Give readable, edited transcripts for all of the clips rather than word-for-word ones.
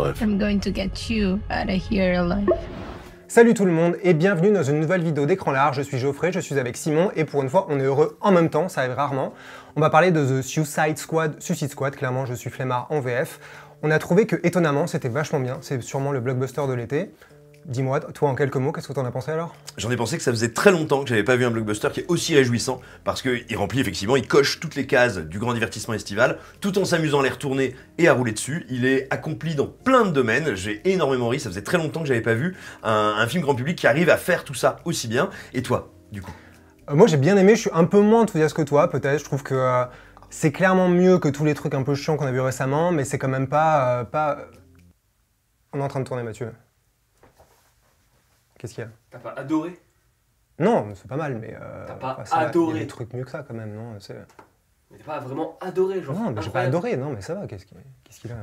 alive. I'm going to get you out of here alive. Salut tout le monde et bienvenue dans une nouvelle vidéo d'écran large. Je suis Geoffrey, je suis avec Simon et pour une fois on est heureux en même temps, ça arrive rarement. On va parler de The Suicide Squad, clairement je suis flemmard en VF. On a trouvé que étonnamment c'était vachement bien, c'est sûrement le blockbuster de l'été. Dis-moi, toi en quelques mots, qu'est-ce que t'en as pensé alors? J'en ai pensé que ça faisait très longtemps que j'avais pas vu un blockbuster qui est aussi réjouissant, parce qu'il remplit effectivement, il coche toutes les cases du grand divertissement estival, tout en s'amusant à les retourner et à rouler dessus. Il est accompli dans plein de domaines, j'ai énormément ri, ça faisait très longtemps que j'avais pas vu un film grand public qui arrive à faire tout ça aussi bien. Et toi, du coup? Moi j'ai bien aimé, je suis un peu moins enthousiaste que toi peut-être, je trouve que c'est clairement mieux que tous les trucs un peu chiants qu'on a vu récemment, mais c'est quand même pas... On est en train de tourner Mathieu. Qu'est-ce qu'il y a? T'as pas adoré? Non, c'est pas mal, mais... T'as pas ça va, adoré? il y a des trucs mieux que ça quand même, non? Mais t'as pas vraiment adoré, genre. Non, mais j'ai pas adoré, non mais ça va, qu'est-ce qu'il a?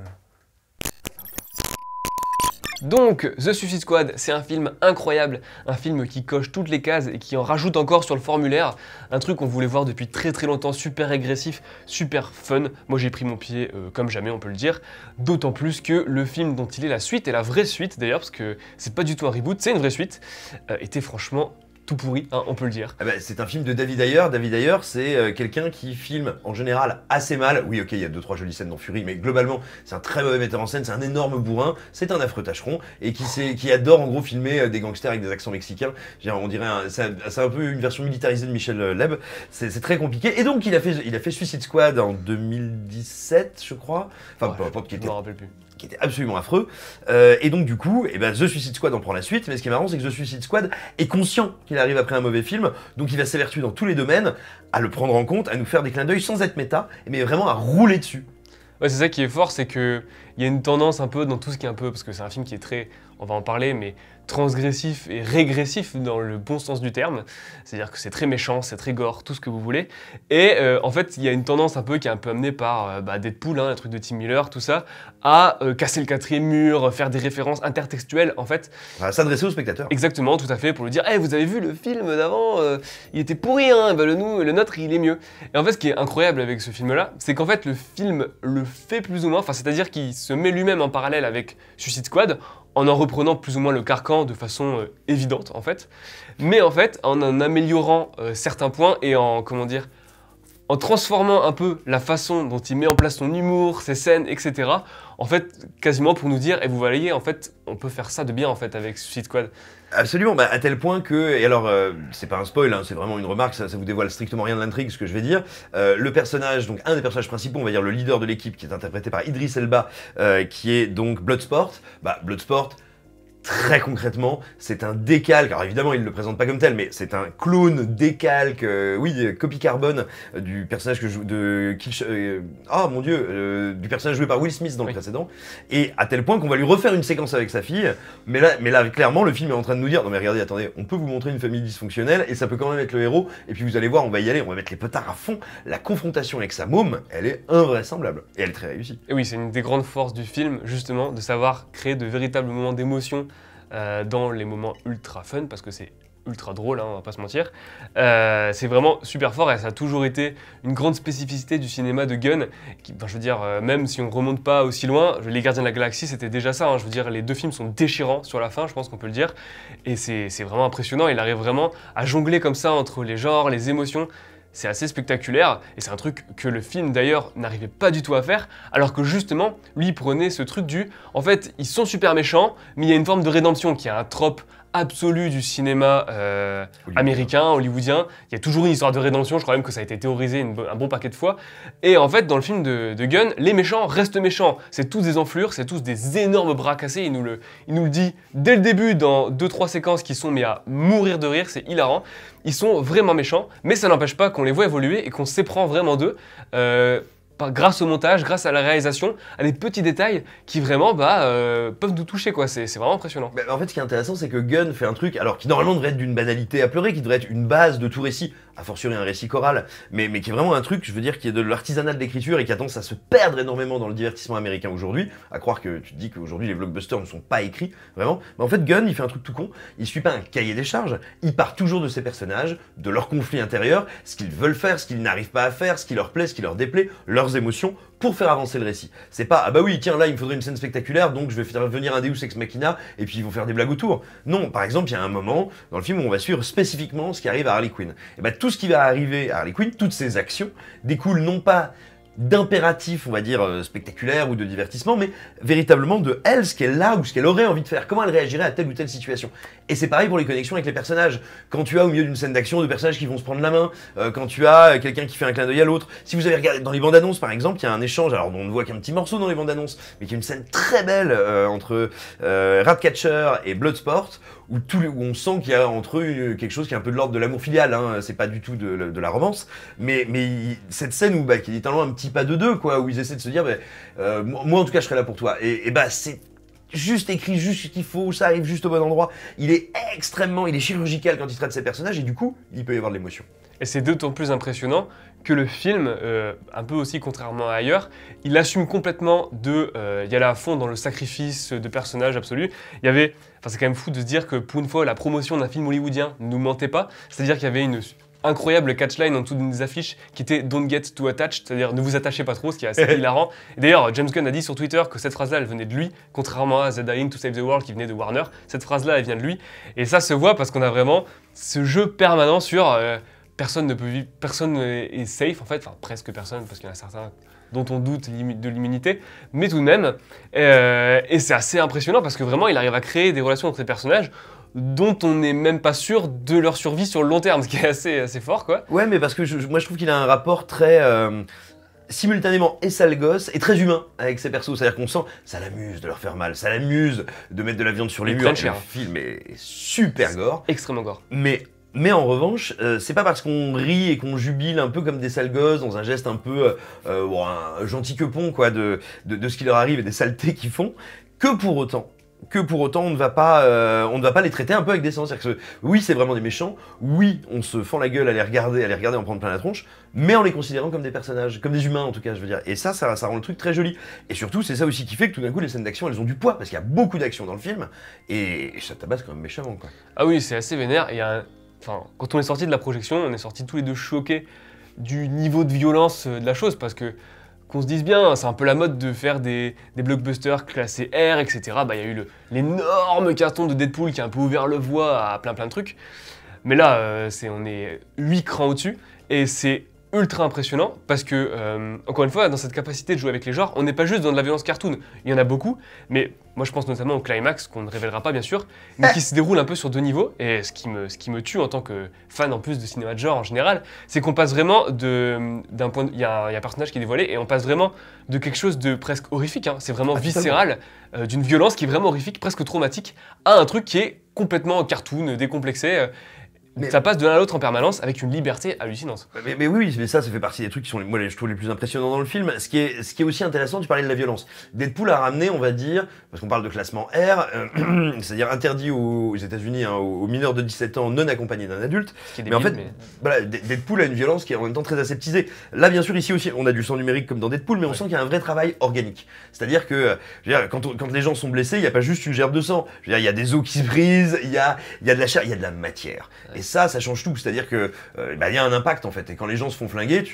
Donc, The Suicide Squad, c'est un film incroyable, un film qui coche toutes les cases et qui en rajoute encore sur le formulaire, un truc qu'on voulait voir depuis très très longtemps, super agressif, super fun. Moi j'ai pris mon pied comme jamais, on peut le dire, d'autant plus que le film dont il est la suite, et la vraie suite d'ailleurs, parce que c'est pas du tout un reboot, c'est une vraie suite, était franchement tout pourri, hein, on peut le dire. Ah bah, c'est un film de David Ayer. David Ayer, c'est quelqu'un qui filme en général assez mal. Oui, ok, il y a 2-3 jolies scènes dans Fury, mais globalement, c'est un très mauvais metteur en scène, c'est un énorme bourrin, c'est un affreux tâcheron, et qui adore en gros filmer des gangsters avec des accents mexicains. On dirait, c'est un peu une version militarisée de Michel Leb. C'est très compliqué. Et donc, il a fait Suicide Squad en 2017, je crois. Enfin, peu importe, Je me rappelle plus. Qui était absolument affreux, et donc du coup, The Suicide Squad en prend la suite, mais ce qui est marrant c'est que The Suicide Squad est conscient qu'il arrive après un mauvais film, donc il va s'évertuer dans tous les domaines, à le prendre en compte, à nous faire des clins d'œil sans être méta, mais vraiment à rouler dessus. Ouais, c'est ça qui est fort, c'est que il y a une tendance un peu dans tout ce qui est un peu, parce que c'est un film qui est très, on va en parler, mais transgressif et régressif dans le bon sens du terme. C'est-à-dire que c'est très méchant, c'est très gore, tout ce que vous voulez. Et en fait, il y a une tendance un peu qui est un peu amenée par Deadpool, hein, le truc de Tim Miller, tout ça, à casser le quatrième mur, faire des références intertextuelles, en fait. Enfin, s'adresser aux spectateurs. Exactement, tout à fait, pour lui dire hey, « vous avez vu le film d'avant il était pourri, hein, ben le nôtre, il est mieux. » Et en fait, ce qui est incroyable avec ce film-là, c'est qu'en fait, le film le fait plus ou moins, enfin, c'est-à-dire qu'il se met lui-même en parallèle avec Suicide Squad, en reprenant plus ou moins le carcan de façon évidente, en fait. Mais en fait, en améliorant certains points et en transformant un peu la façon dont il met en place son humour, ses scènes, etc. En fait, quasiment pour nous dire, et vous voyez, en fait, on peut faire ça de bien, en fait, avec Suicide Squad. Absolument, à tel point que, et alors, c'est pas un spoil, hein, c'est vraiment une remarque, ça vous dévoile strictement rien de l'intrigue, ce que je vais dire. Le personnage, donc un des personnages principaux, on va dire le leader de l'équipe, qui est interprété par Idris Elba, qui est donc Bloodsport. Bloodsport, très concrètement, c'est un décalque, alors évidemment il ne le présente pas comme tel, mais c'est un clone décalque, copie carbone du personnage que joue du personnage joué par Will Smith dans le précédent, et à tel point qu'on va lui refaire une séquence avec sa fille, mais là clairement le film est en train de nous dire, non mais regardez, attendez, on peut vous montrer une famille dysfonctionnelle, et ça peut quand même être le héros, et puis vous allez voir, on va y aller, on va mettre les potards à fond, la confrontation avec sa môme, elle est invraisemblable, et elle est très réussie. Et oui, c'est une des grandes forces du film, justement, de savoir créer de véritables moments d'émotion dans les moments ultra fun, parce que c'est ultra drôle, hein, on va pas se mentir. C'est vraiment super fort et ça a toujours été une grande spécificité du cinéma de Gunn. Je veux dire, même si on remonte pas aussi loin, Les Gardiens de la Galaxie c'était déjà ça, hein, je veux dire, les deux films sont déchirants sur la fin, je pense qu'on peut le dire. Et c'est vraiment impressionnant, il arrive vraiment à jongler comme ça entre les genres, les émotions. C'est assez spectaculaire, et c'est un truc que le film d'ailleurs n'arrivait pas du tout à faire, alors que justement, lui il prenait ce truc du... En fait, ils sont super méchants, mais il y a une forme de rédemption qui est un trope absolu du cinéma américain, hollywoodien. Il y a toujours une histoire de rédemption, je crois même que ça a été théorisé un bon paquet de fois. Et en fait, dans le film de Gunn, les méchants restent méchants. C'est tous des enflures, c'est tous des énormes bras cassés. Il nous le dit dès le début dans 2-3 séquences qui sont mais à mourir de rire, c'est hilarant. Ils sont vraiment méchants, mais ça n'empêche pas qu'on les voit évoluer et qu'on s'éprend vraiment d'eux. Grâce au montage, grâce à la réalisation, à des petits détails qui vraiment peuvent nous toucher, quoi. C'est vraiment impressionnant. En fait, ce qui est intéressant, c'est que Gunn fait un truc, alors qui normalement devrait être d'une banalité à pleurer, qui devrait être une base de tout récit, a fortiori un récit choral, mais qui est vraiment un truc, je veux dire, qui est de l'artisanat de l'écriture et qui a tendance à se perdre énormément dans le divertissement américain aujourd'hui, à croire que tu te dis qu'aujourd'hui les blockbusters ne sont pas écrits, vraiment. Mais en fait, Gunn, il fait un truc tout con, il suit pas un cahier des charges, il part toujours de ses personnages, de leurs conflits intérieurs, ce qu'ils veulent faire, ce qu'ils n'arrivent pas à faire, ce qui leur plaît, ce qui leur déplaît, leur leurs émotions pour faire avancer le récit. C'est pas, ah bah oui, tiens, là, il me faudrait une scène spectaculaire, donc je vais faire venir un Deus Ex Machina, et puis ils vont faire des blagues autour. Non, par exemple, il y a un moment dans le film où on va suivre spécifiquement ce qui arrive à Harley Quinn. Et bah tout ce qui va arriver à Harley Quinn, toutes ses actions, découlent non pas d'impératifs, on va dire, spectaculaires ou de divertissement, mais véritablement de elle, ce qu'elle a ou ce qu'elle aurait envie de faire, comment elle réagirait à telle ou telle situation. Et c'est pareil pour les connexions avec les personnages. Quand tu as au milieu d'une scène d'action deux personnages qui vont se prendre la main, quand tu as quelqu'un qui fait un clin d'œil à l'autre, si vous avez regardé dans les bandes annonces par exemple, il y a un échange, alors on ne voit qu'un petit morceau dans les bandes annonces, mais qui est une scène très belle entre Ratcatcher et Bloodsport, où on sent qu'il y a entre eux quelque chose qui est un peu de l'ordre de l'amour filial, hein, c'est pas du tout de la romance, mais cette scène où qui est littéralement un petit pas de deux, quoi, où ils essaient de se dire, moi en tout cas je serai là pour toi, et c'est juste écrit, juste ce qu'il faut, ça arrive juste au bon endroit, il est chirurgical quand il traite ses personnages, et du coup, il peut y avoir de l'émotion. Et c'est d'autant plus impressionnant que le film, un peu aussi contrairement à ailleurs, il assume complètement de y aller à fond dans le sacrifice de personnages absolus. C'est quand même fou de se dire que pour une fois, la promotion d'un film hollywoodien ne nous mentait pas. C'est-à-dire qu'il y avait une incroyable catchline en dessous d'une des affiches qui était « Don't get too attached », c'est-à-dire « Ne vous attachez pas trop », ce qui est assez hilarant. Et d'ailleurs, James Gunn a dit sur Twitter que cette phrase-là, elle venait de lui, contrairement à The Dying to Save the World qui venait de Warner. Cette phrase-là, elle vient de lui. Et ça se voit parce qu'on a vraiment ce jeu permanent sur personne ne peut vivre, personne est safe en fait, enfin presque personne, parce qu'il y en a certains dont on doute de l'immunité, mais tout de même. Et c'est assez impressionnant parce que vraiment, il arrive à créer des relations entre ces personnages dont on n'est même pas sûr de leur survie sur le long terme, ce qui est assez fort, quoi. Ouais, mais parce que moi je trouve qu'il a un rapport très simultanément et sale gosse et très humain avec ses persos. C'est-à-dire qu'on sent, ça l'amuse de leur faire mal, ça l'amuse de mettre de la viande sur les murs. Le film est super gore. Extrêmement gore. Mais en revanche, c'est pas parce qu'on rit et qu'on jubile un peu comme des sales gosses dans un geste un peu un gentil quepon quoi, de ce qui leur arrive et des saletés qu'ils font, que pour autant on ne va pas les traiter un peu avec décence. C'est-à-dire que oui, c'est vraiment des méchants, oui, on se fend la gueule à les regarder en prendre plein la tronche, mais en les considérant comme des personnages, comme des humains en tout cas, je veux dire. Et ça rend le truc très joli. Et surtout, c'est ça aussi qui fait que tout d'un coup, les scènes d'action, elles ont du poids, parce qu'il y a beaucoup d'action dans le film, et ça tabasse quand même méchamment, quoi. Ah oui, c'est assez vénère. Quand on est sorti de la projection, on est sortis tous les deux choqués du niveau de violence de la chose, parce que qu'on se dise bien, c'est un peu la mode de faire des blockbusters classés R, etc. Il y a eu l'énorme carton de Deadpool qui a un peu ouvert le voie à plein de trucs. Mais là, on est 8 crans au-dessus, et c'est ultra impressionnant parce que, encore une fois, dans cette capacité de jouer avec les genres, on n'est pas juste dans de la violence cartoon. Il y en a beaucoup, mais moi je pense notamment au climax, qu'on ne révélera pas bien sûr, mais qui se déroule un peu sur deux niveaux. Et ce qui me tue en tant que fan en plus de cinéma de genre en général, c'est qu'on passe vraiment d'un point il y a un personnage qui est dévoilé, et on passe vraiment de quelque chose de presque horrifique, hein. C'est vraiment viscéral, d'une violence qui est vraiment horrifique, presque traumatique, à un truc qui est complètement cartoon, décomplexé. Ça passe de l'un à l'autre en permanence avec une liberté hallucinante. Mais oui, mais ça fait partie des trucs qui sont je trouve les plus impressionnants dans le film. Ce qui est aussi intéressant, tu parlais de la violence. Deadpool a ramené, on va dire, parce qu'on parle de classement R, c'est-à-dire interdit aux États-Unis, hein, aux mineurs de 17 ans non accompagnés d'un adulte. Mais en fait, voilà, Deadpool a une violence qui est en même temps très aseptisée. Là, bien sûr, ici aussi, on a du sang numérique comme dans Deadpool, mais on sent qu'il y a un vrai travail organique. C'est-à-dire que, quand les gens sont blessés, il n'y a pas juste une gerbe de sang. Je veux dire, il y a des os qui se brisent, il y a de la chair, il y a de la matière. Et ça change tout, c'est-à-dire que y a un impact en fait, et quand les gens se font flinguer,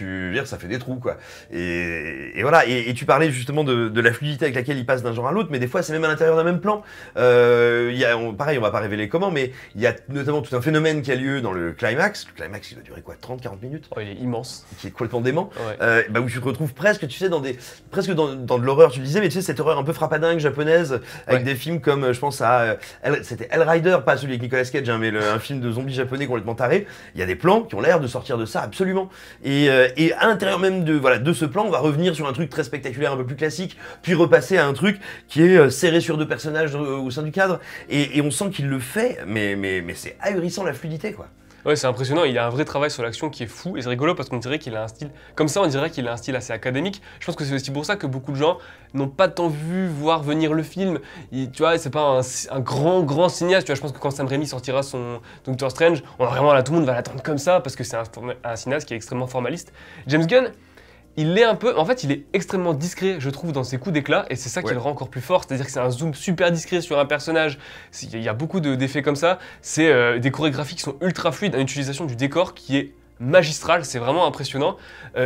ça fait des trous quoi. Et voilà, et tu parlais justement de la fluidité avec laquelle ils passent d'un genre à l'autre, mais des fois c'est même à l'intérieur d'un même plan. Pareil, on va pas révéler comment, mais il y a notamment tout un phénomène qui a lieu dans le climax. Le climax il va durer quoi, 30-40 minutes. Oh, il est immense. Qui est complètement dément. Ouais. Où tu te retrouves presque, tu sais, dans de l'horreur, tu le disais, mais tu sais, cette horreur un peu frappadingue japonaise, avec des films comme, je pense à, c'était Hellrider, pas celui avec Nicolas Cage, hein, mais un film de zombies japonais complètement taré. Il y a des plans qui ont l'air de sortir de ça, absolument. Et à l'intérieur même de ce plan, on va revenir sur un truc très spectaculaire, un peu plus classique, puis repasser à un truc qui est serré sur deux personnages au sein du cadre. Et on sent qu'il le fait, mais c'est ahurissant la fluidité, quoi. Ouais, c'est impressionnant, il a un vrai travail sur l'action qui est fou, et c'est rigolo parce qu'on dirait qu'il a un style... Comme ça, on dirait qu'il a un style assez académique. Je pense que c'est aussi pour ça que beaucoup de gens n'ont pas tant vu voir venir le film. Tu vois, c'est pas un grand cinéaste, tu vois. Je pense que quand Sam Raimi sortira son Doctor Strange, tout le monde va l'attendre comme ça, parce que c'est un cinéaste qui est extrêmement formaliste. James Gunn, il est il est extrêmement discret, je trouve, dans ses coups d'éclat, et c'est ça qui le rend encore plus fort, c'est-à-dire que c'est un zoom super discret sur un personnage, il y a beaucoup d'effets comme ça, c'est des chorégraphies qui sont ultra fluides, une utilisation du décor qui est magistral, c'est vraiment impressionnant.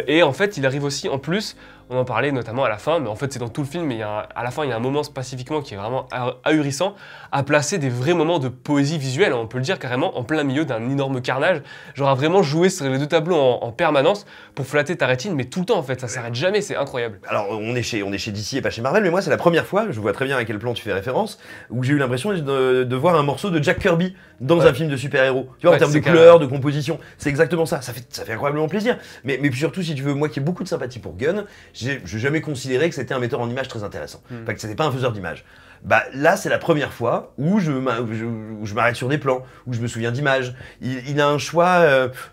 Et en fait, il arrive aussi, en plus, on en parlait notamment à la fin, mais en fait c'est dans tout le film, mais à la fin il y a un moment spécifiquement qui est vraiment ahurissant, à placer des vrais moments de poésie visuelle, on peut le dire carrément, en plein milieu d'un énorme carnage, genre à vraiment jouer sur les deux tableaux en permanence pour flatter ta rétine, mais tout le temps en fait, ça s'arrête jamais, c'est incroyable. Alors on est chez DC et pas chez Marvel, mais moi c'est la première fois, je vois très bien à quel plan tu fais référence, où j'ai eu l'impression de voir un morceau de Jack Kirby dans un film de super-héros. Tu vois, en termes de couleurs, de composition, c'est exactement ça, ça fait incroyablement plaisir. Mais puis surtout, si tu veux, moi qui ai beaucoup de sympathie pour Gunn, j'ai jamais considéré que c'était un metteur en images très intéressant. Enfin, que c'était pas un faiseur d'images. Bah là, c'est la première fois où je m'arrête sur des plans, où je me souviens d'images. Il a un choix,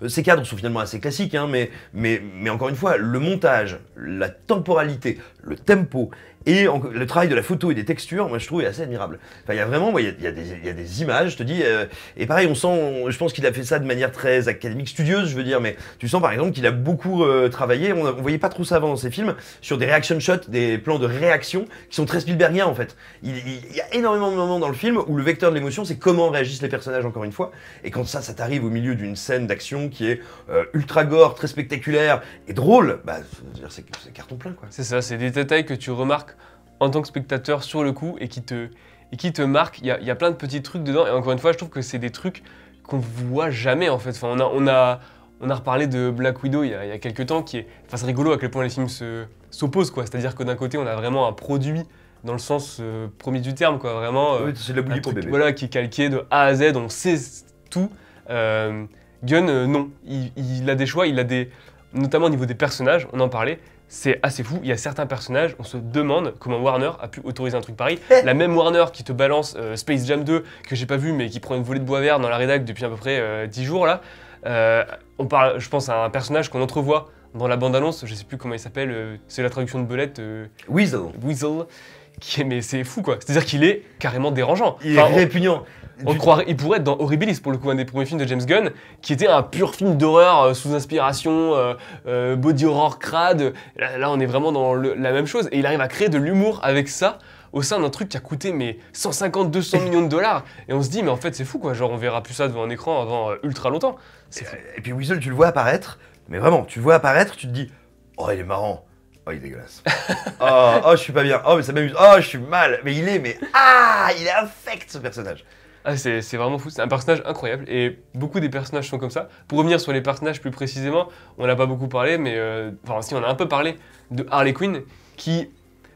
ses cadres sont finalement assez classiques, hein, mais encore une fois, le montage, la temporalité, le tempo et le travail de la photo et des textures, moi je trouve est assez admirable. Enfin, il y a vraiment, il y a des images, je te dis, et pareil, on sent, je pense qu'il a fait ça de manière très académique, studieuse, je veux dire, mais tu sens par exemple qu'il a beaucoup travaillé, on voyait pas trop ça avant dans ses films, sur des reaction shots, des plans de réaction qui sont très Spielbergiens en fait. Il y a énormément de moments dans le film où le vecteur de l'émotion, c'est comment réagissent les personnages encore une fois, et quand ça t'arrive au milieu d'une scène d'action qui est ultra gore, très spectaculaire et drôle, bah c'est carton plein quoi. C'est ça, c'est des détails que tu remarques en tant que spectateur sur le coup et qui te marquent. Il y a plein de petits trucs dedans, et encore une fois, je trouve que c'est des trucs qu'on voit jamais en fait. Enfin, on a reparlé de Black Widow il y a quelques temps, c'est rigolo à quel point les films s'opposent quoi. C'est-à-dire que d'un côté, on a vraiment un produit dans le sens premier du terme, quoi, vraiment. Oui, c'est de la bouillie pour bébé. Voilà, qui est calqué de A à Z, on sait tout. Gunn, non. Il a des choix, notamment au niveau des personnages, on en parlait. C'est assez fou, il y a certains personnages, on se demande comment Warner a pu autoriser un truc pareil. La même Warner qui te balance Space Jam 2, que j'ai pas vu mais qui prend une volée de bois vert dans la rédac depuis à peu près 10 jours là. On parle, je pense, à un personnage qu'on entrevoit dans la bande-annonce, je sais plus comment il s'appelle, c'est la traduction de Belette. Weasel. Mais c'est fou quoi, c'est-à-dire qu'il est carrément dérangeant. Il est répugnant. On croirait, il pourrait être dans Horribilis, pour le coup, un des premiers films de James Gunn, qui était un pur film d'horreur sous inspiration, body horror crade. Là, on est vraiment dans la même chose. Et il arrive à créer de l'humour avec ça, au sein d'un truc qui a coûté 150-200 millions de dollars. Et on se dit, mais en fait, c'est fou, quoi. Genre, on verra plus ça devant un écran avant ultra longtemps. C'est fou. Et puis Weasel, tu le vois apparaître, mais vraiment, tu le vois apparaître, tu te dis, oh, il est marrant. Oh, il est dégueulasse. Oh, je suis pas bien. Oh, mais ça m'amuse. Oh, je suis mal. Mais il est infect, ce personnage. Ah, c'est vraiment fou, c'est un personnage incroyable et beaucoup des personnages sont comme ça. Pour revenir sur les personnages plus précisément, on n'a pas beaucoup parlé, mais si on a un peu parlé de Harley Quinn qui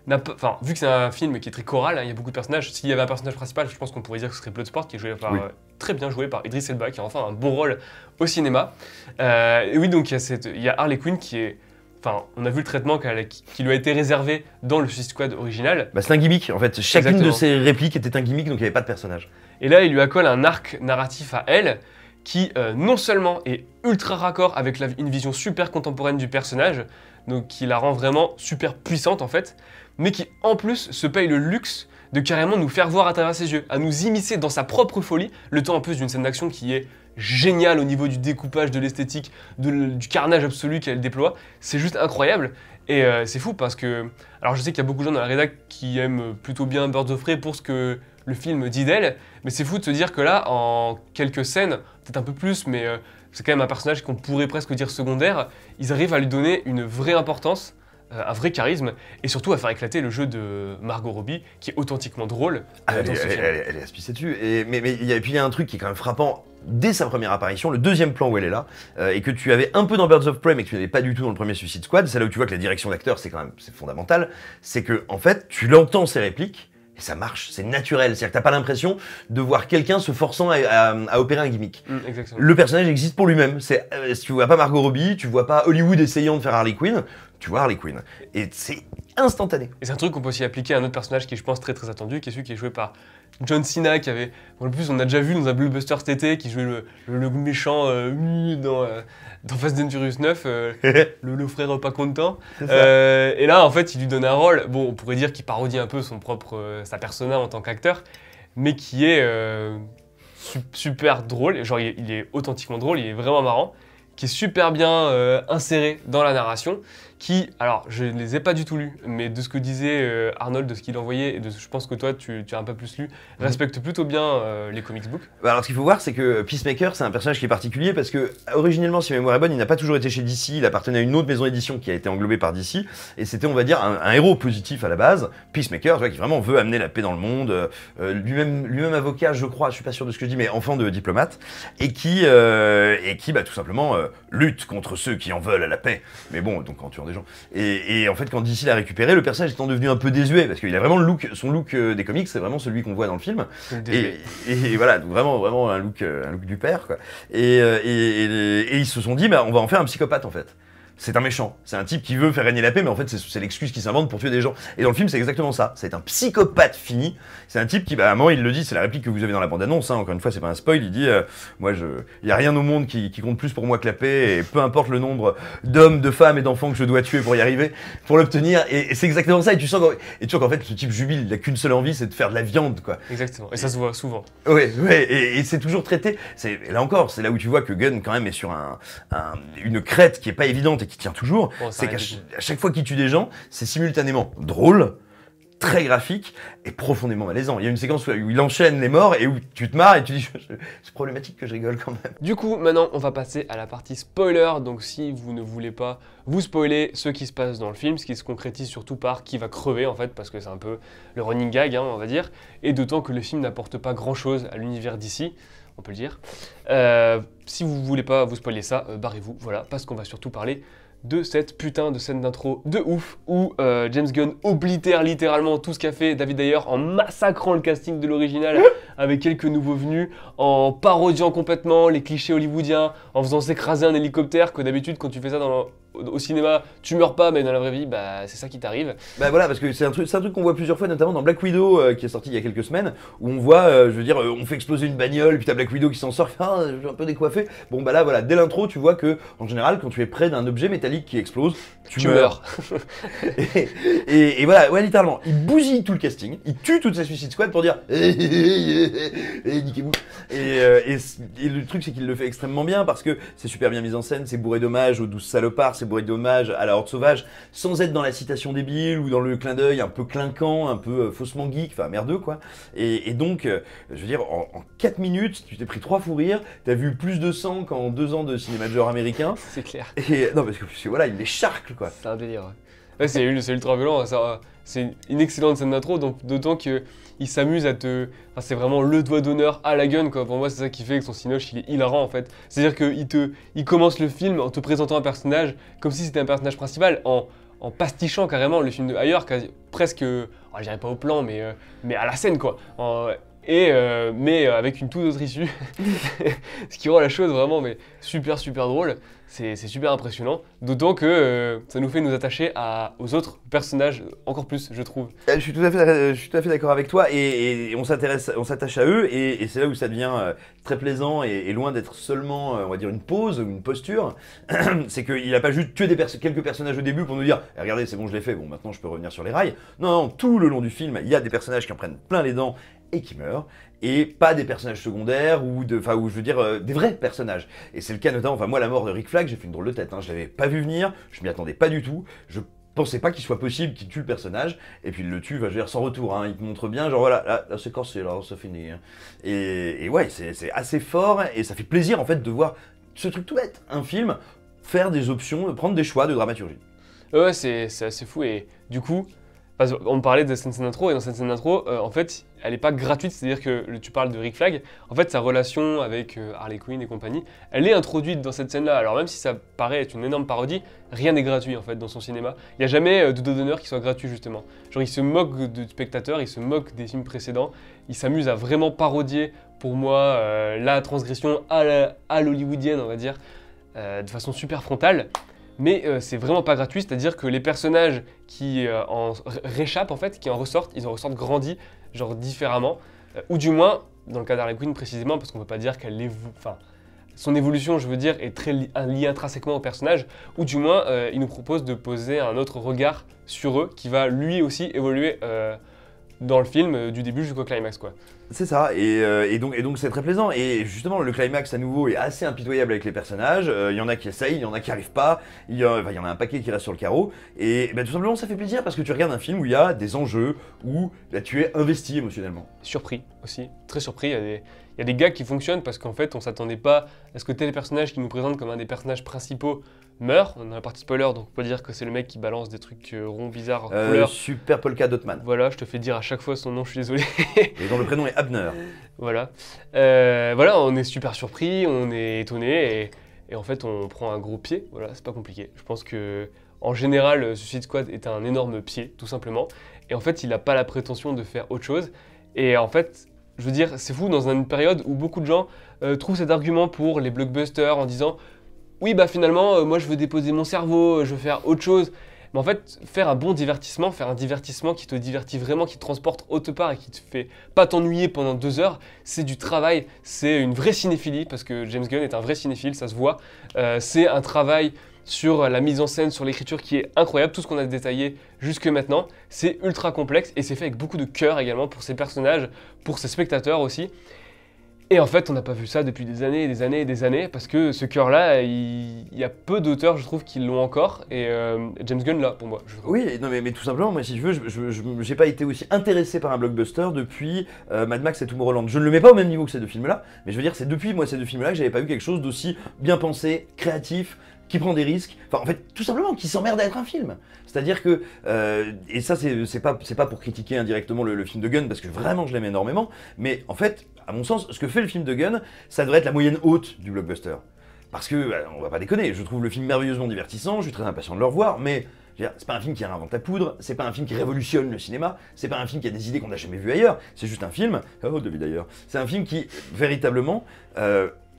n'a pas, vu que c'est un film qui est très choral, hein, il y a beaucoup de personnages. S'il y avait un personnage principal, je pense qu'on pourrait dire que ce serait Bloodsport qui est joué par, très bien joué par Idris Elba, qui a enfin un bon rôle au cinéma. Et oui, donc il y a Harley Quinn qui est... on a vu le traitement qui lui a été réservé dans le Suicide Squad original. Bah, c'est un gimmick, en fait. Chacune de ses répliques était un gimmick, donc il n'y avait pas de personnage. Et là, il lui accole un arc narratif à elle qui, non seulement est ultra raccord avec une vision super contemporaine du personnage, donc qui la rend vraiment super puissante en fait, mais qui en plus se paye le luxe de carrément nous faire voir à travers ses yeux, à nous immiscer dans sa propre folie, le temps en plus d'une scène d'action qui est géniale au niveau du découpage, de l'esthétique, du carnage absolu qu'elle déploie. C'est juste incroyable. Et c'est fou parce que... Alors je sais qu'il y a beaucoup de gens dans la rédac qui aiment plutôt bien Birds of Prey pour ce que le film dit d'elle, mais c'est fou de se dire que là, en quelques scènes, peut-être un peu plus, mais c'est quand même un personnage qu'on pourrait presque dire secondaire, ils arrivent à lui donner une vraie importance, un vrai charisme, et surtout à faire éclater le jeu de Margot Robbie, qui est authentiquement drôle dans ce film. Elle est à se pisser dessus. Mais puis il y a un truc qui est quand même frappant dès sa première apparition, le deuxième plan où elle est là, et que tu avais un peu dans Birds of Prey, mais que tu n'avais pas du tout dans le premier Suicide Squad, c'est là où tu vois que la direction d'acteur, c'est fondamental, c'est que en fait, tu l'entends ses répliques, et ça marche, c'est naturel, c'est-à-dire que t'as pas l'impression de voir quelqu'un se forçant à opérer un gimmick. Exactement. Le personnage existe pour lui-même, si tu vois pas Margot Robbie, tu vois pas Hollywood essayant de faire Harley Quinn, tu vois Harley Quinn. Et c'est instantané. Et c'est un truc qu'on peut aussi appliquer à un autre personnage qui est, je pense, très très attendu, qui est celui qui est joué par John Cena, qui avait... En plus, on a déjà vu dans un blockbuster cet été, qui jouait le méchant dans Fast and Furious 9, le frère pas content. Et là, en fait, il lui donne un rôle, bon, on pourrait dire qu'il parodie un peu sa persona en tant qu'acteur, mais qui est super drôle. Genre, il est authentiquement drôle, il est vraiment marrant, qui est super bien inséré dans la narration, qui, alors je ne les ai pas du tout lus, mais de ce que disait Arnold, de ce qu'il envoyait, et je pense que toi tu as un peu plus lu, respecte plutôt bien les comics books. Bah alors ce qu'il faut voir, c'est que Peacemaker, c'est un personnage qui est particulier parce que originellement, si ma mémoire est bonne, il n'a pas toujours été chez DC, il appartenait à une autre maison d'édition qui a été englobée par DC, et c'était, on va dire, un héros positif à la base, Peacemaker, tu vois, qui vraiment veut amener la paix dans le monde, lui-même avocat, je crois, je suis pas sûr de ce que je dis, mais enfant de diplomate, et qui bah, tout simplement lutte contre ceux qui en veulent à la paix, mais bon, donc en tuant des gens. Et en fait, quand DC l'a récupéré, le personnage étant devenu un peu désuet, parce qu'il a vraiment son look des comics, c'est vraiment celui qu'on voit dans le film, et voilà, donc vraiment un look du père, quoi. Et ils se sont dit, bah, on va en faire un psychopathe, en fait. C'est un méchant, c'est un type qui veut faire régner la paix, mais en fait c'est l'excuse qu'il s'invente pour tuer des gens. Et dans le film c'est exactement ça, c'est un psychopathe fini, c'est un type qui, bah à un moment il le dit, c'est la réplique que vous avez dans la bande-annonce, hein, encore une fois c'est pas un spoil, il dit moi il y a rien au monde qui compte plus pour moi que la paix, et peu importe le nombre d'hommes, de femmes et d'enfants que je dois tuer pour y arriver, pour l'obtenir, et c'est exactement ça, et tu sens qu'en fait ce type jubile, il a qu'une seule envie, c'est de faire de la viande, quoi. Exactement, et ça se voit souvent. Ouais, et c'est toujours traité, là encore, c'est là où tu vois que Gunn quand même est sur une crête qui est pas évidente, qui tient toujours, Bon, c'est qu'à chaque fois qu'il tue des gens, c'est simultanément drôle, très graphique et profondément malaisant. Il y a une séquence où il enchaîne les morts et où tu te marres et tu dis c'est problématique que je rigole quand même. Du coup, maintenant, on va passer à la partie spoiler. Donc, si vous ne voulez pas vous spoiler ce qui se passe dans le film, ce qui se concrétise surtout par qui va crever en fait, parce que c'est un peu le running gag, hein, on va dire, et d'autant que le film n'apporte pas grand-chose à l'univers d'ici. On peut le dire. Si vous voulez pas vous spoiler ça, barrez-vous, voilà, parce qu'on va surtout parler de cette putain de scène d'intro de ouf où James Gunn oblitère littéralement tout ce qu'a fait David Ayer en massacrant le casting de l'original avec quelques nouveaux venus, en parodiant complètement les clichés hollywoodiens, en faisant s'écraser un hélicoptère, que d'habitude quand tu fais ça au cinéma, tu meurs pas, mais dans la vraie vie, bah, c'est ça qui t'arrive. Bah voilà, parce que c'est un truc qu'on voit plusieurs fois, notamment dans Black Widow, qui est sorti il y a quelques semaines, où on voit, je veux dire, on fait exploser une bagnole, puis t'as Black Widow qui s'en sort, je suis un peu décoiffé. Bon bah là, voilà, dès l'intro, tu vois que, en général, quand tu es près d'un objet métallique qui explose, tu meurs. et voilà, ouais, littéralement, il bousille tout le casting, il tue toute sa Suicide Squad pour dire niquez-vous. Et le truc, c'est qu'il le fait extrêmement bien, parce que c'est super bien mis en scène, c'est bourré d'hommages aux 12 salopards, c'est bourré d'hommage à la Horde Sauvage, sans être dans la citation débile ou dans le clin d'œil un peu clinquant, un peu faussement geek, enfin merdeux quoi. Et donc, je veux dire, en 4 minutes, tu t'es pris 3 fous rires, t'as vu plus de sang qu'en 2 ans de cinéma de genre américain. C'est clair. Et non, parce que voilà, il les charcle quoi. C'est un délire. Ouais, c'est ultra violent, c'est une excellente scène d'intro, d'autant qu'il s'amuse à te... Enfin, c'est vraiment le doigt d'honneur à la Gunn, quoi. Pour moi, c'est ça qui fait que son cinoche, il est hilarant, en fait. C'est-à-dire qu'il commence le film en te présentant un personnage comme si c'était un personnage principal, en pastichant carrément le film de Ayer, presque... je dirais pas au plan, mais à la scène, quoi. Mais avec une toute autre issue, ce qui rend la chose vraiment super drôle, c'est super impressionnant, d'autant que ça nous fait nous attacher aux autres personnages encore plus, je trouve. Je suis tout à fait d'accord avec toi, et on s'attache à eux, et c'est là où ça devient très plaisant, et loin d'être seulement, on va dire, une pose, une posture. C'est qu'il n'a pas juste tué quelques personnages au début pour nous dire « Regardez, c'est bon, je l'ai fait, bon, maintenant je peux revenir sur les rails ». Non, tout le long du film, il y a des personnages qui en prennent plein les dents, et qui meurent, et pas des personnages secondaires ou je veux dire des vrais personnages. Et c'est le cas notamment, moi la mort de Rick Flag, j'ai fait une drôle de tête, hein, je l'avais pas vu venir, je m'y attendais pas du tout, je pensais pas qu'il soit possible qu'il tue le personnage, et puis il le tue, je veux dire, sans retour, hein, il te montre bien, genre voilà, là c'est corsé, là ça finit. Hein. Et ouais, c'est assez fort, et ça fait plaisir en fait de voir ce truc tout bête, un film, faire des options, prendre des choix de dramaturgie. Ouais, c'est assez fou, et du coup, on me parlait de cette scène d'intro, et dans cette scène d'intro, en fait, elle n'est pas gratuite, c'est-à-dire que tu parles de Rick Flag, en fait, sa relation avec Harley Quinn et compagnie, elle est introduite dans cette scène-là. Alors même si ça paraît être une énorme parodie, rien n'est gratuit en fait dans son cinéma. Il n'y a jamais de dos d'honneur qui soit gratuit justement. Genre il se moque du spectateur, il se moque des films précédents, il s'amuse à vraiment parodier, pour moi, la transgression à l'hollywoodienne, on va dire, de façon super frontale. Mais c'est vraiment pas gratuit, c'est-à-dire que les personnages qui en réchappent en fait, qui en ressortent, ils en ressortent grandis, genre différemment, ou du moins, dans le cas d'Harley Quinn précisément, parce qu'on peut pas dire son évolution, je veux dire, est très liée intrinsèquement au personnage, ou du moins, il nous propose de poser un autre regard sur eux, qui va lui aussi évoluer dans le film du début jusqu'au climax, quoi. C'est ça, et donc c'est très plaisant. Et justement, le climax à nouveau est assez impitoyable avec les personnages. Il y en a qui essayent, il y en a qui arrivent pas. Il y en a un paquet qui reste sur le carreau. Et tout simplement, ça fait plaisir parce que tu regardes un film où il y a des enjeux, où tu es investi émotionnellement. Surpris aussi, très surpris. Il y a des gags qui fonctionnent parce qu'en fait, on s'attendait pas à ce que tel personnage qui nous présente comme un des personnages principaux meurt. On est dans la partie spoiler, donc on peut dire que c'est le mec qui balance des trucs ronds bizarres en couleur. Super Polka Dotman. Voilà, je te fais dire à chaque fois son nom, je suis désolé. Et dont le prénom est Abner. Voilà. Voilà, on est super surpris, on est étonné et en fait, on prend un gros pied. Voilà, c'est pas compliqué. Je pense que en général, Suicide Squad est un énorme pied, tout simplement. Et en fait, il n'a pas la prétention de faire autre chose. Et en fait, je veux dire, c'est fou dans une période où beaucoup de gens trouvent cet argument pour les blockbusters en disant oui, bah finalement, moi je veux déposer mon cerveau, je veux faire autre chose. Mais en fait, faire un bon divertissement, faire un divertissement qui te divertit vraiment, qui te transporte autre part et qui te fait pas t'ennuyer pendant 2 heures, c'est du travail, c'est une vraie cinéphilie, parce que James Gunn est un vrai cinéphile, ça se voit. C'est un travail sur la mise en scène, sur l'écriture qui est incroyable, tout ce qu'on a détaillé jusque maintenant. C'est ultra complexe et c'est fait avec beaucoup de cœur également pour ses personnages, pour ses spectateurs aussi. Et en fait, on n'a pas vu ça depuis des années et des années et des années, parce que ce cœur-là, il y a peu d'auteurs, je trouve, qui l'ont encore, et James Gunn l'a, pour moi. Je trouve. Oui, non, mais tout simplement, moi, si tu veux, je n'ai pas été aussi intéressé par un blockbuster depuis Mad Max et Tomorrowland. Je ne le mets pas au même niveau que ces deux films-là, mais je veux dire, c'est depuis moi ces deux films-là que j'avais pas vu quelque chose d'aussi bien pensé, créatif, qui prend des risques, enfin en fait tout simplement qui s'emmerde à être un film. C'est-à-dire que, et ça c'est pas pour critiquer indirectement le film de Gunn, parce que vraiment je l'aime énormément, mais en fait, à mon sens, ce que fait le film de Gunn, ça devrait être la moyenne haute du blockbuster. Parce que, on va pas déconner, je trouve le film merveilleusement divertissant, je suis très impatient de le revoir, mais c'est pas un film qui réinvente la poudre, c'est pas un film qui révolutionne le cinéma, c'est pas un film qui a des idées qu'on n'a jamais vues ailleurs, c'est juste un film, oh David d'ailleurs, c'est un film qui véritablement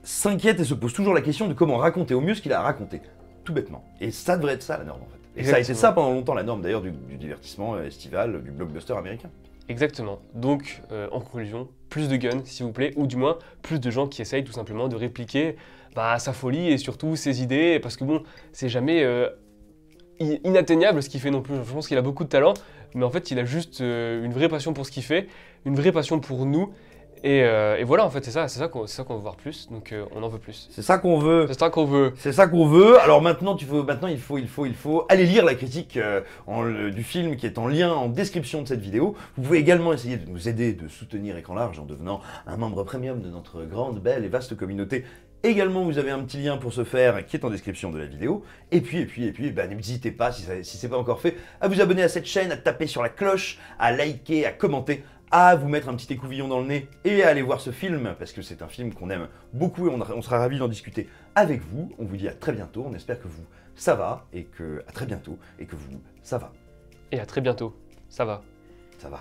s'inquiète et se pose toujours la question de comment raconter au mieux ce qu'il a à raconter, tout bêtement. Et ça devrait être ça la norme en fait. Et Exactement. ça a été ça pendant longtemps la norme d'ailleurs du divertissement estival, du blockbuster américain. Exactement. Donc, en conclusion, plus de Gunn, s'il vous plaît, ou du moins, plus de gens qui essayent tout simplement de répliquer sa folie et surtout ses idées, parce que bon, c'est jamais inatteignable ce qu'il fait non plus. Je pense qu'il a beaucoup de talent, mais en fait, il a juste une vraie passion pour ce qu'il fait, une vraie passion pour nous. Et voilà, en fait, c'est ça qu'on veut voir plus, donc on en veut plus. C'est ça qu'on veut. C'est ça qu'on veut. C'est ça qu'on veut. Alors maintenant, il faut aller lire la critique du film qui est en lien en description de cette vidéo. Vous pouvez également essayer de nous aider, de soutenir Écran Large en devenant un membre premium de notre grande, belle et vaste communauté. Également, vous avez un petit lien pour ce faire qui est en description de la vidéo. Et puis, n'hésitez pas, si c'est pas encore fait, à vous abonner à cette chaîne, à taper sur la cloche, à liker, à commenter, à vous mettre un petit écouvillon dans le nez et à aller voir ce film, parce que c'est un film qu'on aime beaucoup et on sera ravis d'en discuter avec vous. On vous dit à très bientôt, on espère que vous, ça va, et que à très bientôt, et que vous, ça va. Et à très bientôt. Ça va. Ça va.